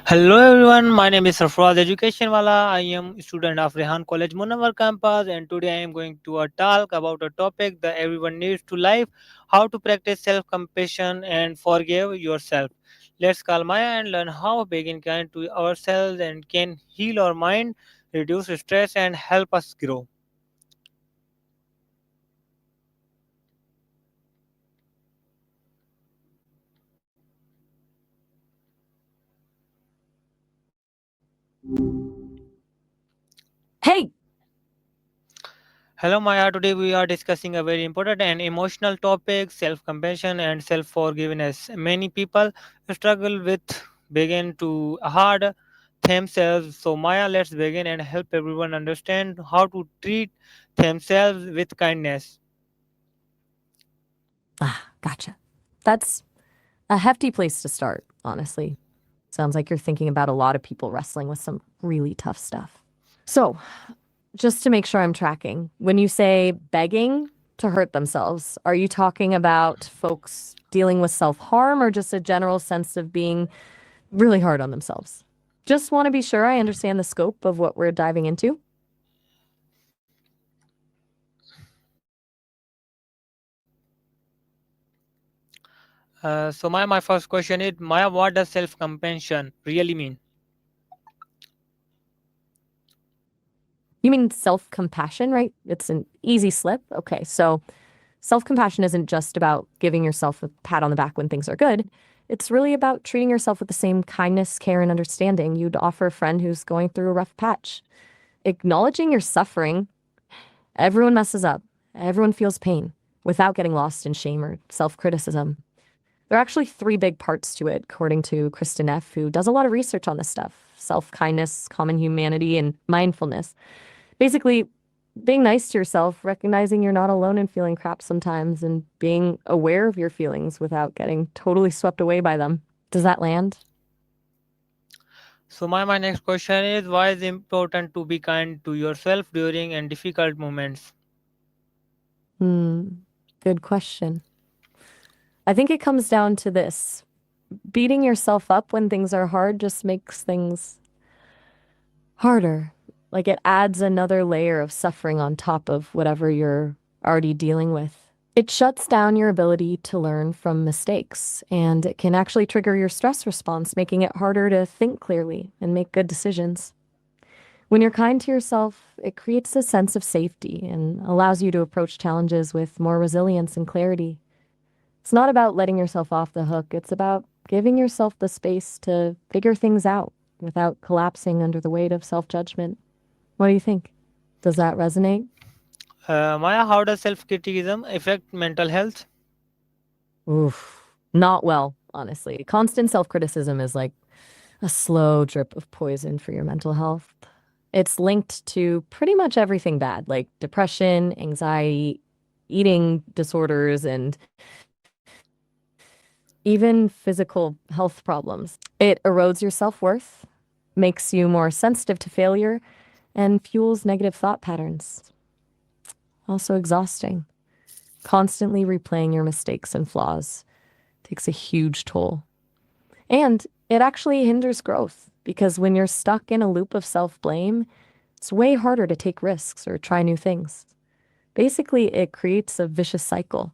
Hello everyone, my name is Sarfaraz Educationwala. I am a student of Rehan College Munawar campus and today I am going to talk about a topic that everyone needs to life, how to practice self-compassion and forgive yourself. Let's call Maya and learn how being kind to ourselves and can heal our mind, reduce stress and help us grow. Hey, Hello Maya, today we are discussing a very important and emotional topic, self-compassion and self-forgiveness. Many people struggle with begin to hard themselves. So Maya, let's begin and help everyone understand how to treat themselves with kindness. gotcha. That's a hefty place to start, honestly. Sounds like you're thinking about a lot of people wrestling with some really tough stuff. So, just to make sure I'm tracking, when you say begging to hurt themselves, are you talking about folks dealing with self harm or just a general sense of being really hard on themselves? Just want to be sure I understand the scope of what we're diving into. So my first question is Maya, what does self-compassion really mean? You mean self compassion, right? It's an easy slip. Okay, so self compassion isn't just about giving yourself a pat on the back when things are good. It's really about treating yourself with the same kindness, care, and understanding you'd offer a friend who's going through a rough patch. Acknowledging your suffering. Everyone messes up, everyone feels pain without getting lost in shame or self criticism. There are actually three big parts to it, according to Kristen F., who does a lot of research on this stuff: self kindness, common humanity, and mindfulness. Basically, being nice to yourself, recognizing you're not alone in feeling crap sometimes, and being aware of your feelings without getting totally swept away by them. Does that land? So my next question is why is it important to be kind to yourself during and difficult moments? Hmm, good question. I think it comes down to this: beating yourself up when things are hard just makes things harder. Like it adds another layer of suffering on top of whatever you're already dealing with. It shuts down your ability to learn from mistakes, and it can actually trigger your stress response, making it harder to think clearly and make good decisions. When you're kind to yourself, it creates a sense of safety and allows you to approach challenges with more resilience and clarity. It's not about letting yourself off the hook, it's about giving yourself the space to figure things out without collapsing under the weight of self judgment. What do you think? Does that resonate? Maya, how does self-criticism affect mental health? Oof. Not well, honestly. Constant self criticism is like a slow drip of poison for your mental health. It's linked to pretty much everything bad, like depression, anxiety, eating disorders, and even physical health problems. It erodes your self worth, makes you more sensitive to failure, and fuels negative thought patterns. Also exhausting. Constantly replaying your mistakes and flaws takes a huge toll. And it actually hinders growth because when you're stuck in a loop of self blame, it's way harder to take risks or try new things. Basically, it creates a vicious cycle.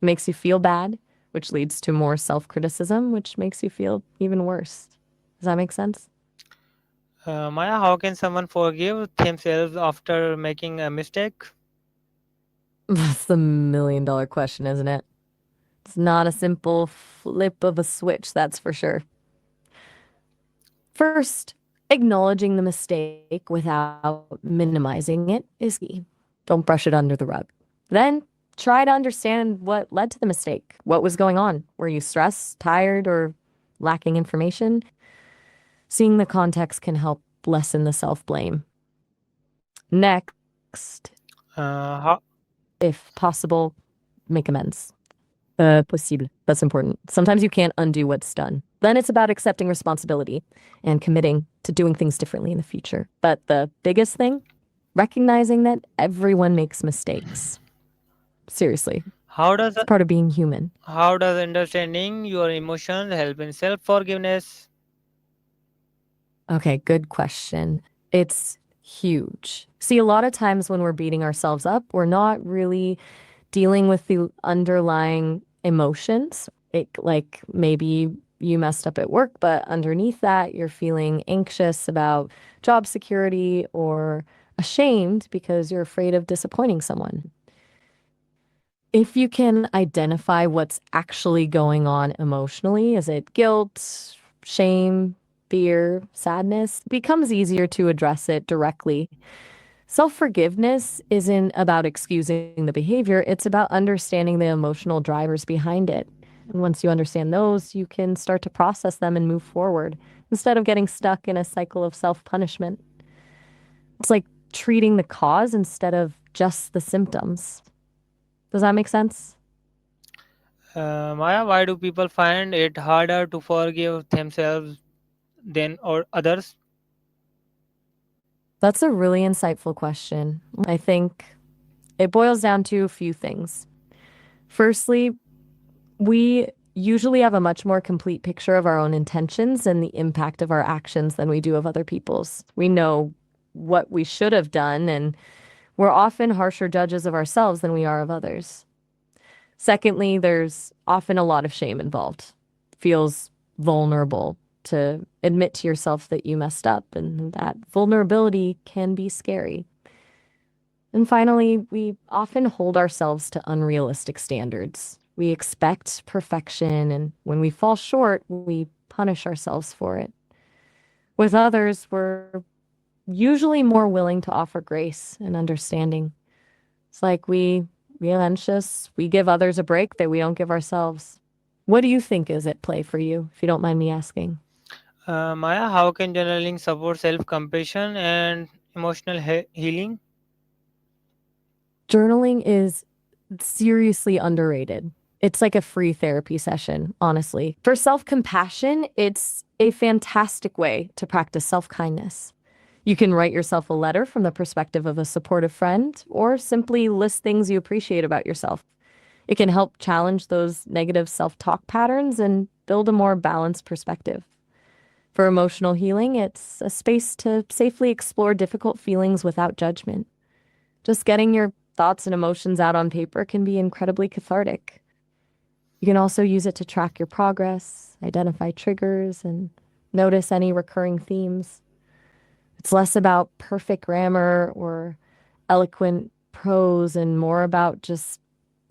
It makes you feel bad, which leads to more self criticism, which makes you feel even worse. Does that make sense? Maya, how can someone forgive themselves after making a mistake? That's the $1 million question, isn't it? It's not a simple flip of a switch, that's for sure. First, acknowledging the mistake without minimizing it is key. Don't brush it under the rug. Then, try to understand what led to the mistake. What was going on? Were you stressed, tired, or lacking information? Seeing the context can help lessen the self blame. Next, How, if possible, make amends. Possible. That's important. Sometimes you can't undo what's done. Then it's about accepting responsibility and committing to doing things differently in the future. But the biggest thing, recognizing that everyone makes mistakes. Seriously, how does it's part of being human. how does understanding your emotions help in self-forgiveness? Okay, good question. It's huge. See, a lot of times when we're beating ourselves up, we're not really dealing with the underlying emotions. Like maybe you messed up at work, but underneath that, you're feeling anxious about job security or ashamed because you're afraid of disappointing someone. If you can identify what's actually going on emotionally, is it guilt, shame, fear, sadness? It becomes easier to address it directly. Self forgiveness isn't about excusing the behavior, it's about understanding the emotional drivers behind it. And once you understand those, you can start to process them and move forward instead of getting stuck in a cycle of self punishment. It's like treating the cause instead of just the symptoms. Does that make sense? Maya, why do people find it harder to forgive themselves than or others? That's a really insightful question. I think it boils down to a few things. Firstly, we usually have a much more complete picture of our own intentions and the impact of our actions than we do of other people's. We know what we should have done, and we're often harsher judges of ourselves than we are of others. Secondly, there's often a lot of shame involved. It feels vulnerable to admit to yourself that you messed up, and that vulnerability can be scary. And finally, we often hold ourselves to unrealistic standards. We expect perfection, and when we fall short, we punish ourselves for it. With others, we're usually more willing to offer grace and understanding. It's like we anxious, we give others a break that we don't give ourselves. What do you think is at play for you, if you don't mind me asking? Maya, how can journaling support self compassion and emotional healing? Journaling is seriously underrated. It's like a free therapy session, honestly. For self compassion, it's a fantastic way to practice self kindness. You can write yourself a letter from the perspective of a supportive friend, or simply list things you appreciate about yourself. It can help challenge those negative self talk patterns and build a more balanced perspective. For emotional healing, it's a space to safely explore difficult feelings without judgment. Just getting your thoughts and emotions out on paper can be incredibly cathartic. You can also use it to track your progress, identify triggers, and notice any recurring themes. It's less about perfect grammar or eloquent prose and more about just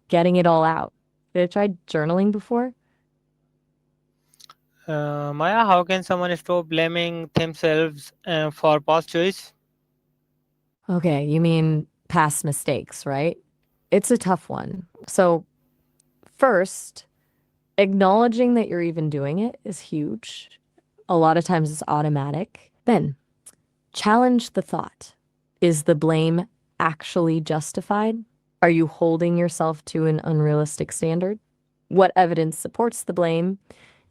getting it all out. Did I try journaling before? Maya, how can someone stop blaming themselves for past choice? Okay, you mean past mistakes, right? It's a tough one. So, first, acknowledging that you're even doing it is huge. A lot of times it's automatic. Then, challenge the thought. Is the blame actually justified? Are you holding yourself to an unrealistic standard? What evidence supports the blame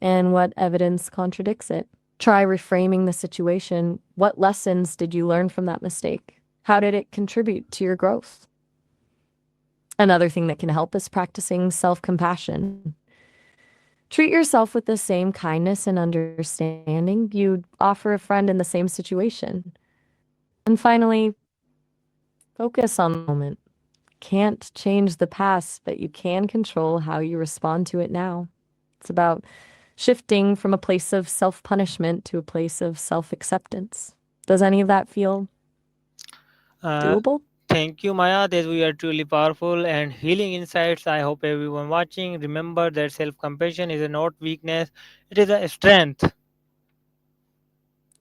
and what evidence contradicts it? Try reframing the situation. What lessons did you learn from that mistake? How did it contribute to your growth? Another thing that can help is practicing self compassion. Treat yourself with the same kindness and understanding you'd offer a friend in the same situation. And finally, focus on the moment. Can't change the past, but you can control how you respond to it now. It's about shifting from a place of self punishment to a place of self acceptance. Does any of that feel Uh, doable? Thank you, Maya. These were truly powerful and healing insights. I hope everyone watching remember that self compassion is a not weakness, it is a strength.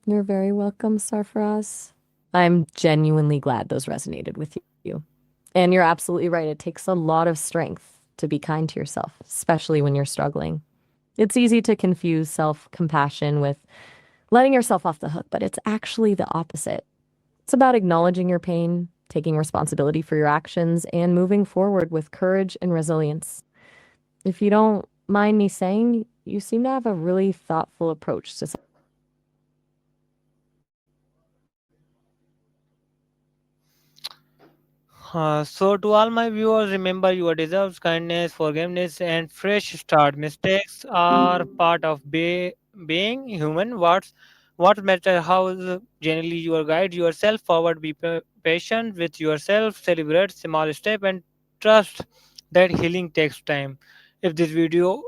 You're very welcome, Sarfaraz. I'm genuinely glad those resonated with you. And you're absolutely right. It takes a lot of strength to be kind to yourself, especially when you're struggling. It's easy to confuse self compassion with letting yourself off the hook, but it's actually the opposite. It's about acknowledging your pain, taking responsibility for your actions, and moving forward with courage and resilience. If you don't mind me saying, you seem to have a really thoughtful approach to So, to all my viewers, remember you deserve kindness, forgiveness, and fresh start. Mistakes are part of being human. What matters how generally you guide yourself forward. Be patient with yourself, celebrate small step, and trust that healing takes time. If this video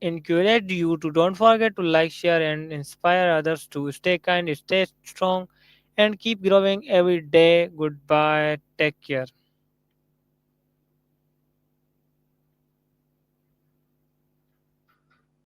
encouraged you to, don't forget to like, share, and inspire others to stay kind, stay strong, and keep growing every day. Goodbye. Take care.